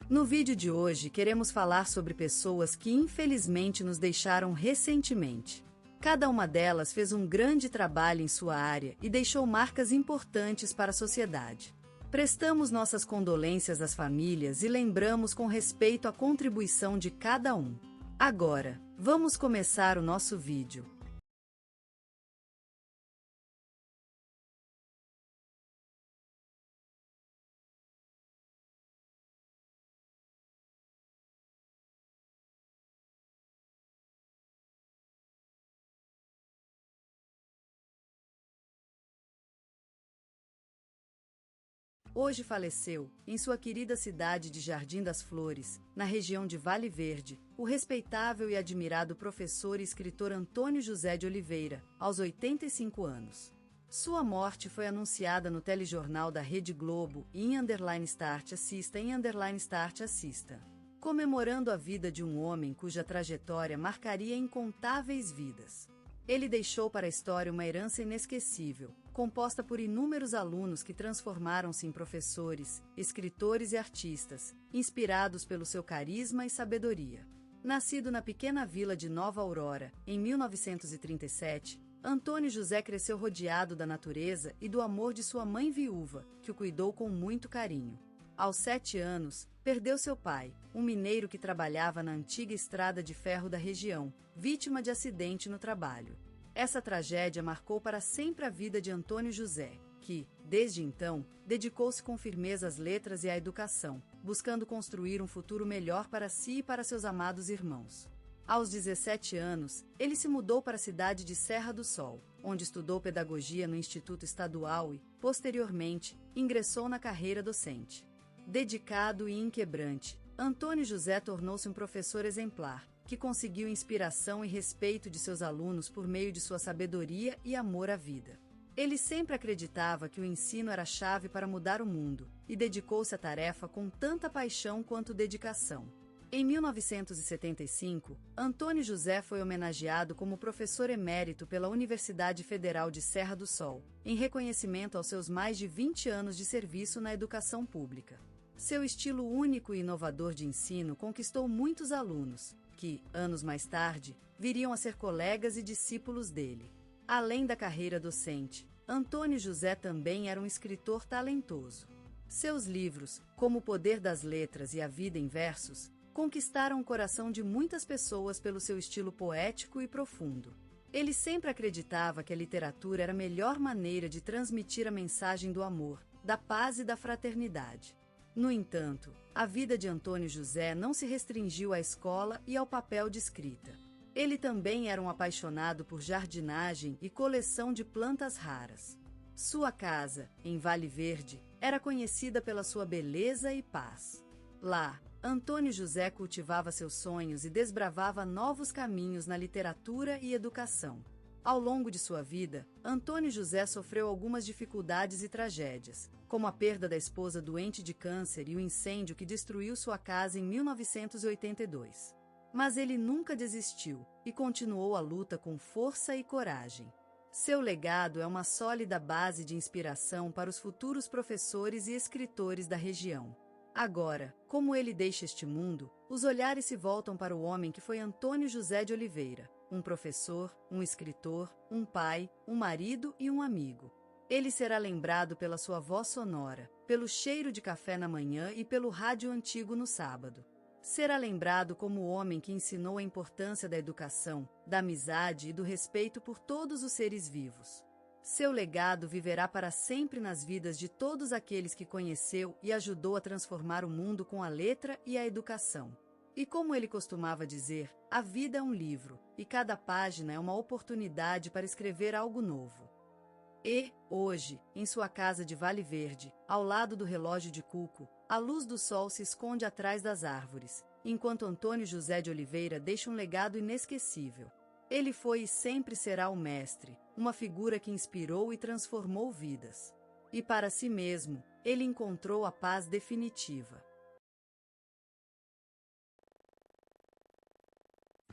No vídeo de hoje queremos falar sobre pessoas que infelizmente nos deixaram recentemente. Cada uma delas fez um grande trabalho em sua área e deixou marcas importantes para a sociedade. Prestamos nossas condolências às famílias e lembramos com respeito a contribuição de cada um. Agora, vamos começar o nosso vídeo. Hoje faleceu, em sua querida cidade de Jardim das Flores, na região de Vale Verde, o respeitável e admirado professor e escritor Antônio José de Oliveira, aos 85 anos. Sua morte foi anunciada no telejornal da Rede Globo e _start assista, comemorando a vida de um homem cuja trajetória marcaria incontáveis vidas. Ele deixou para a história uma herança inesquecível, composta por inúmeros alunos que transformaram-se em professores, escritores e artistas, inspirados pelo seu carisma e sabedoria. Nascido na pequena vila de Nova Aurora, em 1937, Antônio José cresceu rodeado da natureza e do amor de sua mãe viúva, que o cuidou com muito carinho. Aos 7 anos, perdeu seu pai, um mineiro que trabalhava na antiga estrada de ferro da região, vítima de acidente no trabalho. Essa tragédia marcou para sempre a vida de Antônio José, que, desde então, dedicou-se com firmeza às letras e à educação, buscando construir um futuro melhor para si e para seus amados irmãos. Aos 17 anos, ele se mudou para a cidade de Serra do Sol, onde estudou pedagogia no Instituto Estadual e, posteriormente, ingressou na carreira docente. Dedicado e inquebrante, Antônio José tornou-se um professor exemplar, que conseguiu inspiração e respeito de seus alunos por meio de sua sabedoria e amor à vida. Ele sempre acreditava que o ensino era a chave para mudar o mundo, e dedicou-se à tarefa com tanta paixão quanto dedicação. Em 1975, Antônio José foi homenageado como professor emérito pela Universidade Federal de Serra do Sol, em reconhecimento aos seus mais de 20 anos de serviço na educação pública. Seu estilo único e inovador de ensino conquistou muitos alunos, que, anos mais tarde, viriam a ser colegas e discípulos dele. Além da carreira docente, Antônio José também era um escritor talentoso. Seus livros, como O Poder das Letras e A Vida em Versos, conquistaram o coração de muitas pessoas pelo seu estilo poético e profundo. Ele sempre acreditava que a literatura era a melhor maneira de transmitir a mensagem do amor, da paz e da fraternidade. No entanto, a vida de Antônio José não se restringiu à escola e ao papel de escrita. Ele também era um apaixonado por jardinagem e coleção de plantas raras. Sua casa, em Vale Verde, era conhecida pela sua beleza e paz. Lá, Antônio José cultivava seus sonhos e desbravava novos caminhos na literatura e educação. Ao longo de sua vida, Antônio José sofreu algumas dificuldades e tragédias, como a perda da esposa doente de câncer e o incêndio que destruiu sua casa em 1982. Mas ele nunca desistiu e continuou a luta com força e coragem. Seu legado é uma sólida base de inspiração para os futuros professores e escritores da região. Agora, como ele deixa este mundo, os olhares se voltam para o homem que foi Antônio José de Oliveira, um professor, um escritor, um pai, um marido e um amigo. Ele será lembrado pela sua voz sonora, pelo cheiro de café na manhã e pelo rádio antigo no sábado. Será lembrado como o homem que ensinou a importância da educação, da amizade e do respeito por todos os seres vivos. Seu legado viverá para sempre nas vidas de todos aqueles que conheceu e ajudou a transformar o mundo com a letra e a educação. E como ele costumava dizer, a vida é um livro, e cada página é uma oportunidade para escrever algo novo. E, hoje, em sua casa de Vale Verde, ao lado do relógio de Cuco, a luz do sol se esconde atrás das árvores, enquanto Antônio José de Oliveira deixa um legado inesquecível. Ele foi e sempre será o mestre, uma figura que inspirou e transformou vidas. E para si mesmo, ele encontrou a paz definitiva.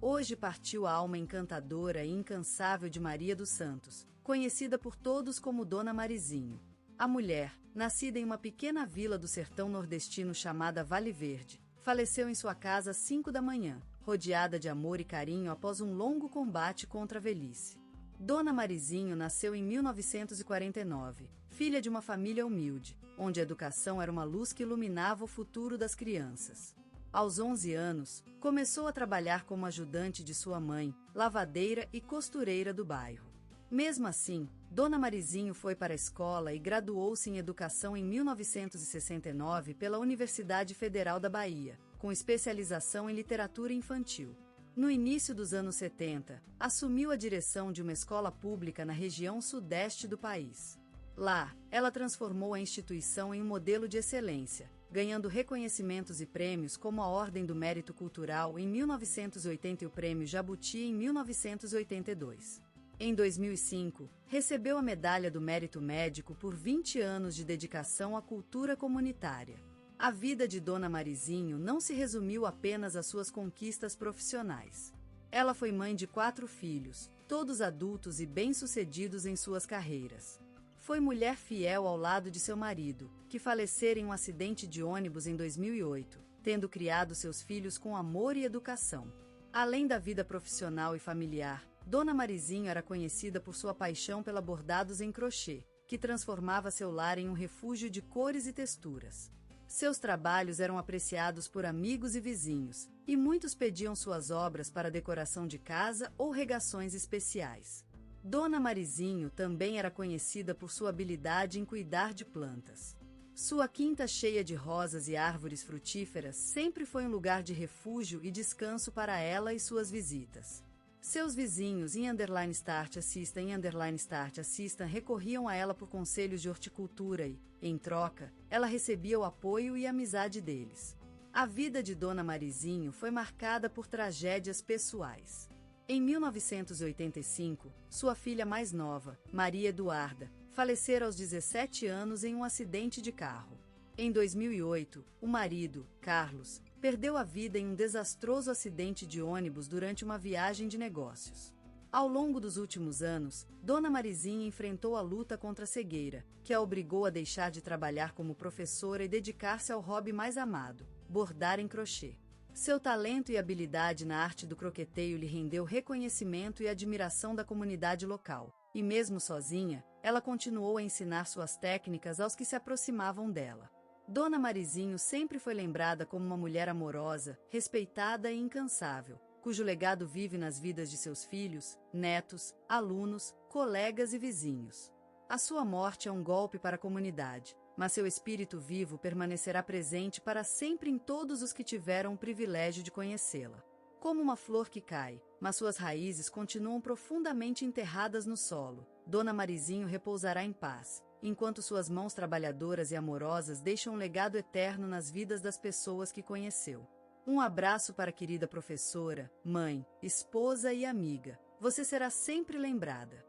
Hoje partiu a alma encantadora e incansável de Maria dos Santos, conhecida por todos como Dona Marizinho. A mulher, nascida em uma pequena vila do sertão nordestino chamada Vale Verde, faleceu em sua casa às 5 da manhã, rodeada de amor e carinho após um longo combate contra a velhice. Dona Marizinho nasceu em 1949, filha de uma família humilde, onde a educação era uma luz que iluminava o futuro das crianças. Aos 11 anos, começou a trabalhar como ajudante de sua mãe, lavadeira e costureira do bairro. Mesmo assim, Dona Marizinho foi para a escola e graduou-se em educação em 1969 pela Universidade Federal da Bahia, com especialização em literatura infantil. No início dos anos 70, assumiu a direção de uma escola pública na região sudeste do país. Lá, ela transformou a instituição em um modelo de excelência, ganhando reconhecimentos e prêmios como a Ordem do Mérito Cultural em 1980 e o Prêmio Jabuti em 1982. Em 2005, recebeu a Medalha do Mérito Médico por 20 anos de dedicação à cultura comunitária. A vida de Dona Marizinho não se resumiu apenas às suas conquistas profissionais. Ela foi mãe de 4 filhos, todos adultos e bem-sucedidos em suas carreiras. Foi mulher fiel ao lado de seu marido, que falecera em um acidente de ônibus em 2008, tendo criado seus filhos com amor e educação. Além da vida profissional e familiar, Dona Marizinho era conhecida por sua paixão pela bordados em crochê, que transformava seu lar em um refúgio de cores e texturas. Seus trabalhos eram apreciados por amigos e vizinhos, e muitos pediam suas obras para decoração de casa ou regações especiais. Dona Marizinho também era conhecida por sua habilidade em cuidar de plantas. Sua quinta cheia de rosas e árvores frutíferas sempre foi um lugar de refúgio e descanso para ela e suas visitas. Seus vizinhos _start assistam recorriam a ela por conselhos de horticultura e, em troca, ela recebia o apoio e amizade deles. A vida de Dona Marizinho foi marcada por tragédias pessoais. Em 1985, sua filha mais nova, Maria Eduarda, falecera aos 17 anos em um acidente de carro. Em 2008, o marido, Carlos, perdeu a vida em um desastroso acidente de ônibus durante uma viagem de negócios. Ao longo dos últimos anos, Dona Marizinha enfrentou a luta contra a cegueira, que a obrigou a deixar de trabalhar como professora e dedicar-se ao hobby mais amado, bordar em crochê. Seu talento e habilidade na arte do croqueteio lhe rendeu reconhecimento e admiração da comunidade local, e mesmo sozinha, ela continuou a ensinar suas técnicas aos que se aproximavam dela. Dona Marizinho sempre foi lembrada como uma mulher amorosa, respeitada e incansável, cujo legado vive nas vidas de seus filhos, netos, alunos, colegas e vizinhos. A sua morte é um golpe para a comunidade, mas seu espírito vivo permanecerá presente para sempre em todos os que tiveram o privilégio de conhecê-la. Como uma flor que cai, mas suas raízes continuam profundamente enterradas no solo, Dona Marizinho repousará em paz, enquanto suas mãos trabalhadoras e amorosas deixam um legado eterno nas vidas das pessoas que conheceu. Um abraço para a querida professora, mãe, esposa e amiga. Você será sempre lembrada.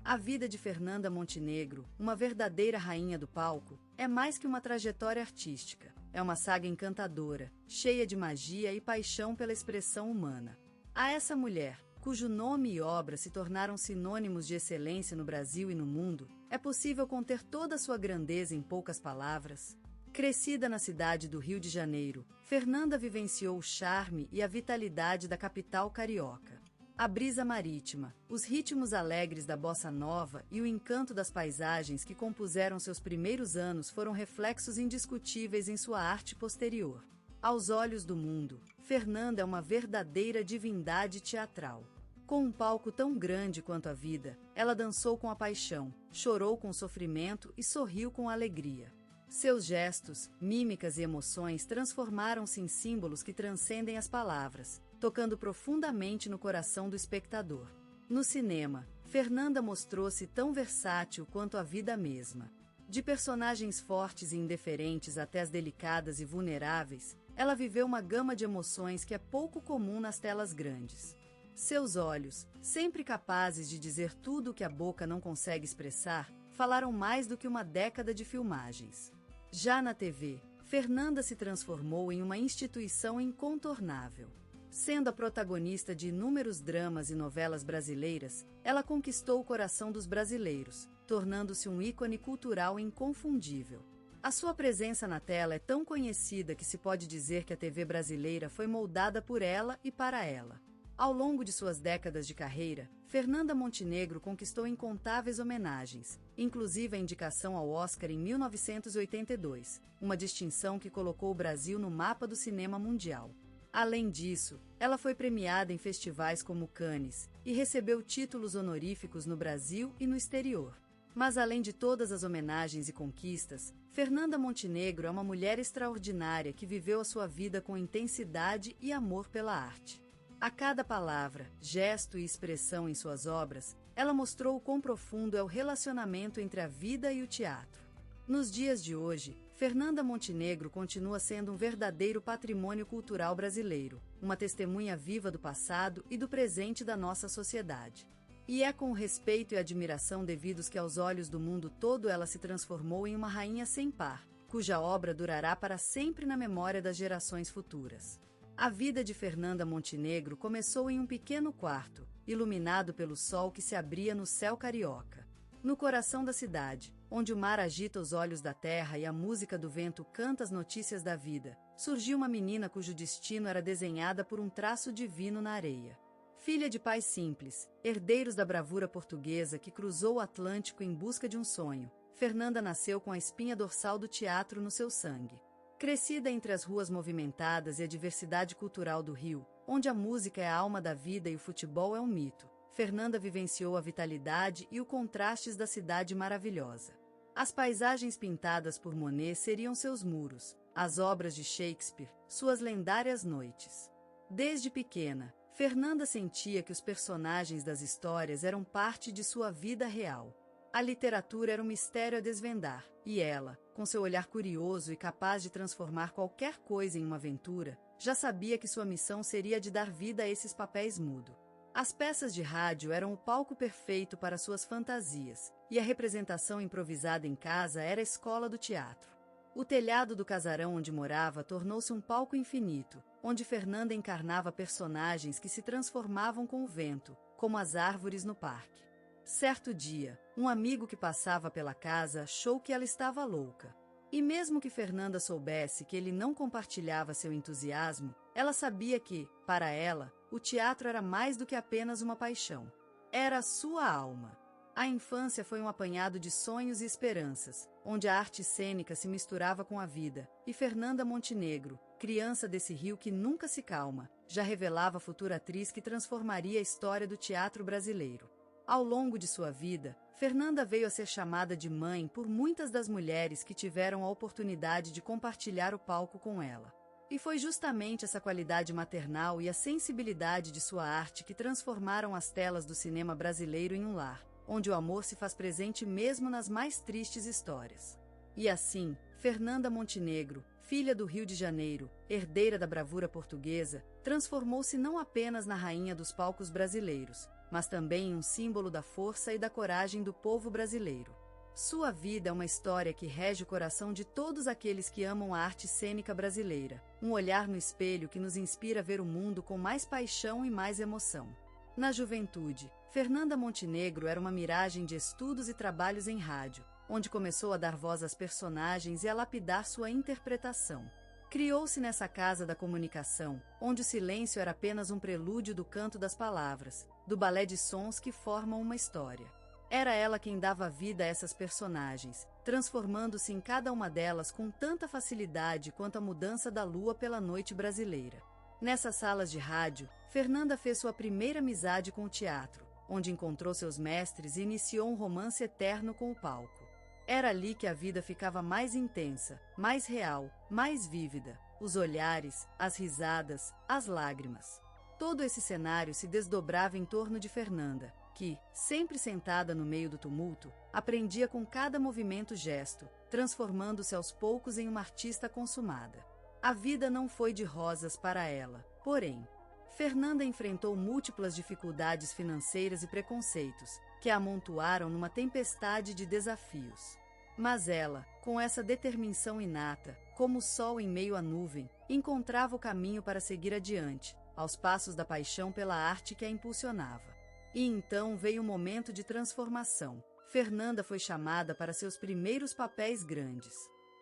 A vida de Fernanda Montenegro, uma verdadeira rainha do palco, é mais que uma trajetória artística. É uma saga encantadora, cheia de magia e paixão pela expressão humana. A essa mulher, cujo nome e obra se tornaram sinônimos de excelência no Brasil e no mundo, é possível conter toda a sua grandeza em poucas palavras. Crescida na cidade do Rio de Janeiro, Fernanda vivenciou o charme e a vitalidade da capital carioca. A brisa marítima, os ritmos alegres da bossa nova e o encanto das paisagens que compuseram seus primeiros anos foram reflexos indiscutíveis em sua arte posterior. Aos olhos do mundo, Fernanda é uma verdadeira divindade teatral. Com um palco tão grande quanto a vida, ela dançou com a paixão, chorou com o sofrimento e sorriu com a alegria. Seus gestos, mímicas e emoções transformaram-se em símbolos que transcendem as palavras, tocando profundamente no coração do espectador. No cinema, Fernanda mostrou-se tão versátil quanto a vida mesma. De personagens fortes e indiferentes até as delicadas e vulneráveis, ela viveu uma gama de emoções que é pouco comum nas telas grandes. Seus olhos, sempre capazes de dizer tudo o que a boca não consegue expressar, falaram mais do que uma década de filmagens. Já na TV, Fernanda se transformou em uma instituição incontornável. Sendo a protagonista de inúmeros dramas e novelas brasileiras, ela conquistou o coração dos brasileiros, tornando-se um ícone cultural inconfundível. A sua presença na tela é tão conhecida que se pode dizer que a TV brasileira foi moldada por ela e para ela. Ao longo de suas décadas de carreira, Fernanda Montenegro conquistou incontáveis homenagens, inclusive a indicação ao Oscar em 1982, uma distinção que colocou o Brasil no mapa do cinema mundial. Além disso, ela foi premiada em festivais como Cannes e recebeu títulos honoríficos no Brasil e no exterior. Mas além de todas as homenagens e conquistas, Fernanda Montenegro é uma mulher extraordinária que viveu a sua vida com intensidade e amor pela arte. A cada palavra, gesto e expressão em suas obras, ela mostrou o quão profundo é o relacionamento entre a vida e o teatro. Nos dias de hoje, Fernanda Montenegro continua sendo um verdadeiro patrimônio cultural brasileiro, uma testemunha viva do passado e do presente da nossa sociedade. E é com o respeito e admiração devidos que aos olhos do mundo todo ela se transformou em uma rainha sem par, cuja obra durará para sempre na memória das gerações futuras. A vida de Fernanda Montenegro começou em um pequeno quarto, iluminado pelo sol que se abria no céu carioca. No coração da cidade, onde o mar agita os olhos da terra e a música do vento canta as notícias da vida, surgiu uma menina cujo destino era desenhada por um traço divino na areia. Filha de pais simples, herdeiros da bravura portuguesa que cruzou o Atlântico em busca de um sonho, Fernanda nasceu com a espinha dorsal do teatro no seu sangue. Crescida entre as ruas movimentadas e a diversidade cultural do Rio, onde a música é a alma da vida e o futebol é um mito, Fernanda vivenciou a vitalidade e os contrastes da cidade maravilhosa. As paisagens pintadas por Monet seriam seus muros, as obras de Shakespeare, suas lendárias noites. Desde pequena, Fernanda sentia que os personagens das histórias eram parte de sua vida real. A literatura era um mistério a desvendar, e ela, com seu olhar curioso e capaz de transformar qualquer coisa em uma aventura, já sabia que sua missão seria de dar vida a esses papéis mudos. As peças de rádio eram o palco perfeito para suas fantasias, e a representação improvisada em casa era a escola do teatro. O telhado do casarão onde morava tornou-se um palco infinito, onde Fernanda encarnava personagens que se transformavam com o vento, como as árvores no parque. Certo dia, um amigo que passava pela casa achou que ela estava louca. E mesmo que Fernanda soubesse que ele não compartilhava seu entusiasmo, ela sabia que, para ela, o teatro era mais do que apenas uma paixão. Era a sua alma. A infância foi um apanhado de sonhos e esperanças, onde a arte cênica se misturava com a vida, e Fernanda Montenegro, criança desse rio que nunca se calma, já revelava a futura atriz que transformaria a história do teatro brasileiro. Ao longo de sua vida, Fernanda veio a ser chamada de mãe por muitas das mulheres que tiveram a oportunidade de compartilhar o palco com ela. E foi justamente essa qualidade maternal e a sensibilidade de sua arte que transformaram as telas do cinema brasileiro em um lar, onde o amor se faz presente mesmo nas mais tristes histórias. E assim, Fernanda Montenegro, filha do Rio de Janeiro, herdeira da bravura portuguesa, transformou-se não apenas na rainha dos palcos brasileiros, mas também em um símbolo da força e da coragem do povo brasileiro. Sua vida é uma história que rege o coração de todos aqueles que amam a arte cênica brasileira, um olhar no espelho que nos inspira a ver o mundo com mais paixão e mais emoção. Na juventude, Fernanda Montenegro era uma miragem de estudos e trabalhos em rádio, onde começou a dar voz às personagens e a lapidar sua interpretação. Criou-se nessa casa da comunicação, onde o silêncio era apenas um prelúdio do canto das palavras, do balé de sons que formam uma história. Era ela quem dava vida a essas personagens, transformando-se em cada uma delas com tanta facilidade quanto a mudança da lua pela noite brasileira. Nessas salas de rádio, Fernanda fez sua primeira amizade com o teatro, onde encontrou seus mestres e iniciou um romance eterno com o palco. Era ali que a vida ficava mais intensa, mais real, mais vívida, os olhares, as risadas, as lágrimas. Todo esse cenário se desdobrava em torno de Fernanda, que, sempre sentada no meio do tumulto, aprendia com cada movimento gesto, transformando-se aos poucos em uma artista consumada. A vida não foi de rosas para ela, porém, Fernanda enfrentou múltiplas dificuldades financeiras e preconceitos, que a amontoaram numa tempestade de desafios. Mas ela, com essa determinação inata, como o sol em meio à nuvem, encontrava o caminho para seguir adiante, aos passos da paixão pela arte que a impulsionava. E então veio um momento de transformação. Fernanda foi chamada para seus primeiros papéis grandes.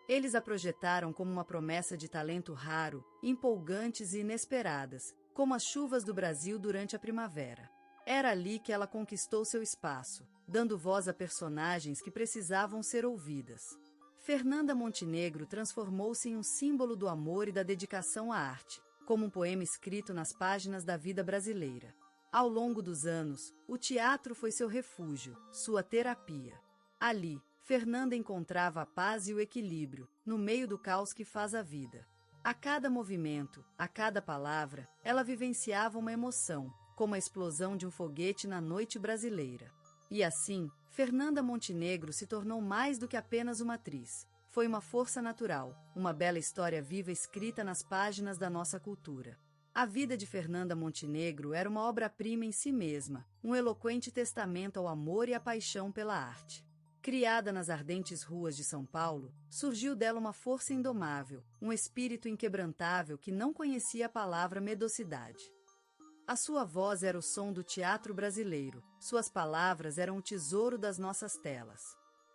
Eles a projetaram como uma promessa de talento raro, empolgantes e inesperadas, como as chuvas do Brasil durante a primavera. Era ali que ela conquistou seu espaço, dando voz a personagens que precisavam ser ouvidas. Fernanda Montenegro transformou-se em um símbolo do amor e da dedicação à arte, como um poema escrito nas páginas da vida brasileira. Ao longo dos anos, o teatro foi seu refúgio, sua terapia. Ali, Fernanda encontrava a paz e o equilíbrio, no meio do caos que faz a vida. A cada movimento, a cada palavra, ela vivenciava uma emoção, como a explosão de um foguete na noite brasileira. E assim, Fernanda Montenegro se tornou mais do que apenas uma atriz. Foi uma força natural, uma bela história viva escrita nas páginas da nossa cultura. A vida de Fernanda Montenegro era uma obra-prima em si mesma, um eloquente testamento ao amor e à paixão pela arte. Criada nas ardentes ruas de São Paulo, surgiu dela uma força indomável, um espírito inquebrantável que não conhecia a palavra medrosidade. A sua voz era o som do teatro brasileiro, suas palavras eram o tesouro das nossas telas.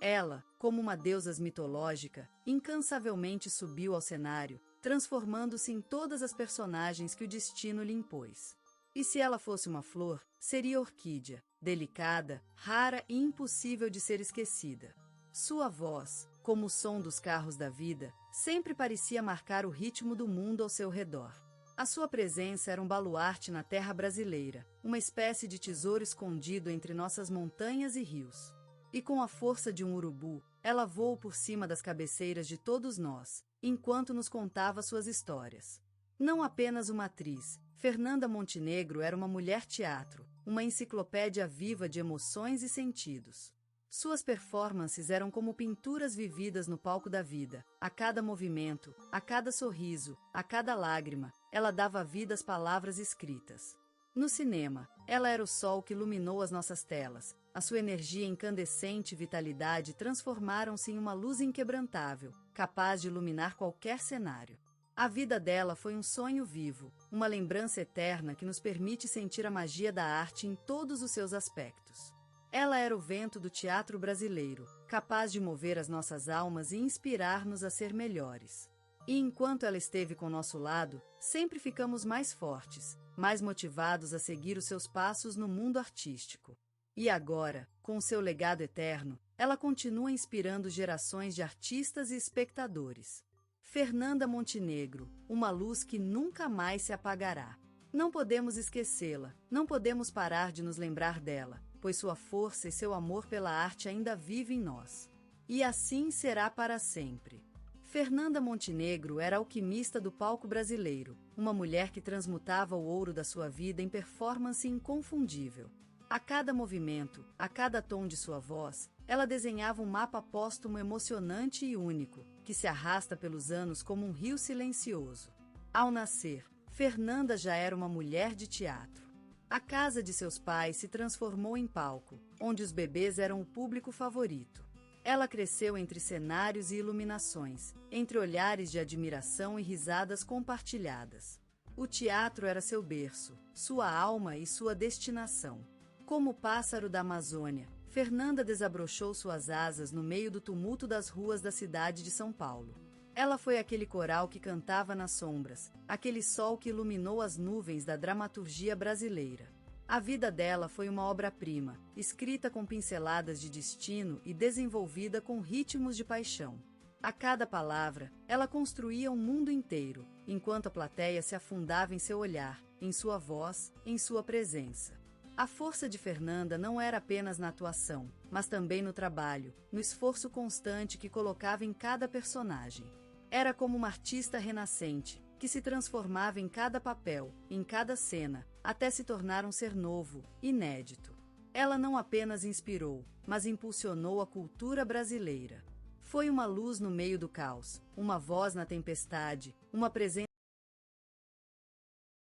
Ela, como uma deusa mitológica, incansavelmente subiu ao cenário, transformando-se em todas as personagens que o destino lhe impôs. E se ela fosse uma flor, seria orquídea, delicada, rara e impossível de ser esquecida. Sua voz, como o som dos carros da vida, sempre parecia marcar o ritmo do mundo ao seu redor. A sua presença era um baluarte na terra brasileira, uma espécie de tesouro escondido entre nossas montanhas e rios. E com a força de um urubu, ela voou por cima das cabeceiras de todos nós, enquanto nos contava suas histórias. Não apenas uma atriz, Fernanda Montenegro era uma mulher-teatro, uma enciclopédia viva de emoções e sentidos. Suas performances eram como pinturas vividas no palco da vida. A cada movimento, a cada sorriso, a cada lágrima, ela dava vida às palavras escritas. No cinema, ela era o sol que iluminou as nossas telas. A sua energia incandescente e vitalidade transformaram-se em uma luz inquebrantável, capaz de iluminar qualquer cenário. A vida dela foi um sonho vivo, uma lembrança eterna que nos permite sentir a magia da arte em todos os seus aspectos. Ela era o vento do teatro brasileiro, capaz de mover as nossas almas e inspirar-nos a ser melhores. E enquanto ela esteve com nosso lado, sempre ficamos mais fortes, mais motivados a seguir os seus passos no mundo artístico. E agora, com seu legado eterno, ela continua inspirando gerações de artistas e espectadores. Fernanda Montenegro, uma luz que nunca mais se apagará. Não podemos esquecê-la, não podemos parar de nos lembrar dela, pois sua força e seu amor pela arte ainda vivem em nós. E assim será para sempre. Fernanda Montenegro era a alquimista do palco brasileiro, uma mulher que transmutava o ouro da sua vida em performance inconfundível. A cada movimento, a cada tom de sua voz, ela desenhava um mapa póstumo emocionante e único, que se arrasta pelos anos como um rio silencioso. Ao nascer, Fernanda já era uma mulher de teatro. A casa de seus pais se transformou em palco, onde os bebês eram o público favorito. Ela cresceu entre cenários e iluminações, entre olhares de admiração e risadas compartilhadas. O teatro era seu berço, sua alma e sua destinação. Como o pássaro da Amazônia, Fernanda desabrochou suas asas no meio do tumulto das ruas da cidade de São Paulo. Ela foi aquele coral que cantava nas sombras, aquele sol que iluminou as nuvens da dramaturgia brasileira. A vida dela foi uma obra-prima, escrita com pinceladas de destino e desenvolvida com ritmos de paixão. A cada palavra, ela construía um mundo inteiro, enquanto a plateia se afundava em seu olhar, em sua voz, em sua presença. A força de Fernanda não era apenas na atuação, mas também no trabalho, no esforço constante que colocava em cada personagem. Era como uma artista renascente, que se transformava em cada papel, em cada cena, até se tornar um ser novo, inédito. Ela não apenas inspirou, mas impulsionou a cultura brasileira. Foi uma luz no meio do caos, uma voz na tempestade, uma presença